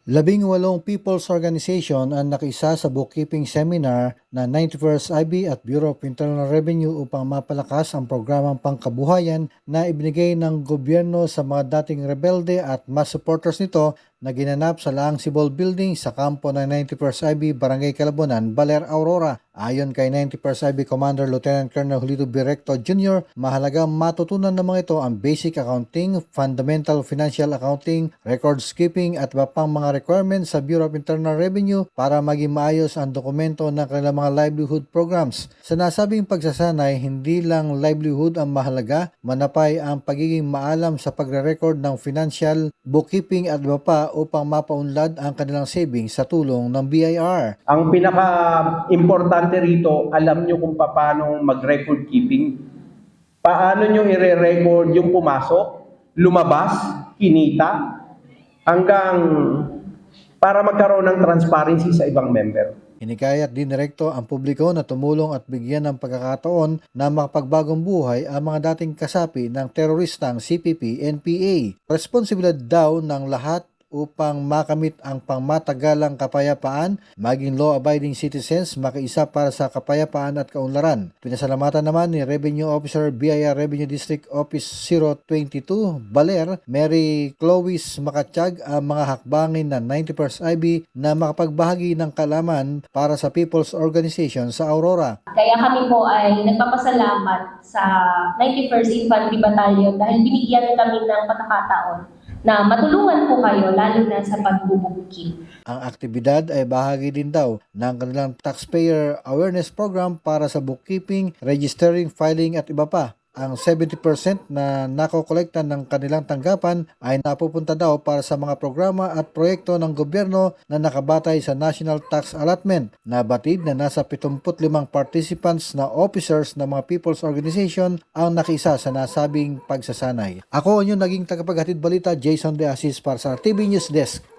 18 people's organization ang nakiisa sa bookkeeping seminar na 91st IB at Bureau of Internal Revenue upang mapalakas ang programang pangkabuhayan na ibinigay ng gobyerno sa mga dating rebelde at mass supporters nito na ginanap sa Laang Cibol Building sa kampo ng 91st IB Barangay Calabonan, Baler, Aurora. Ayon kay 91st IB Commander Lieutenant Colonel Julito Birecto Jr., mahalagang matutunan ng mga ito ang basic accounting, fundamental financial accounting, records keeping at iba pang mga requirements sa Bureau of Internal Revenue para maging maayos ang dokumento ng kanilang mga livelihood programs. Sa nasabing pagsasanay, hindi lang livelihood ang mahalaga, manapay ang pagiging maalam sa pagre-record ng financial, bookkeeping at iba pa upang mapaunlad ang kanilang savings sa tulong ng BIR. Ang pinaka-importante rito, alam nyo kung paano mag-record keeping. Paano nyo i-record yung pumasok, lumabas, kinita, hanggang para magkaroon ng transparency sa ibang member. Hinikayat din direkto ang publiko na tumulong at bigyan ng pagkakataon na makapagbagong buhay ang mga dating kasapi ng teroristang CPP-NPA. Responsibilidad daw ng lahat upang makamit ang pangmatagalang kapayapaan, maging law-abiding citizens makiisa para sa kapayapaan at kaunlaran. Pinasalamatan naman ni Revenue Officer BIR Revenue District Office 022, Baler, Mary Clovis Makatsyag ang mga hakbangin ng 91st IB na makapagbahagi ng kaalaman para sa People's Organization sa Aurora. Kaya kami po ay nagpapasalamat sa 91st Infantry Battalion dahil binigyan kami ng pagkakataon na matulungan po kayo lalo na sa pagbubukid. Ang aktibidad ay bahagi din daw ng kanilang taxpayer awareness program para sa bookkeeping, registering, filing at iba pa. Ang 70% na nakokolekta ng kanilang tanggapan ay napupunta daw para sa mga programa at proyekto ng gobyerno na nakabatay sa National Tax Allotment. Nabatid na nasa 75 participants na officers ng mga people's organization ang nakiisa sa nasabing pagsasanay. Ako ang inyong naging tagapaghatid balita, Jason De Asis para sa TV News Desk.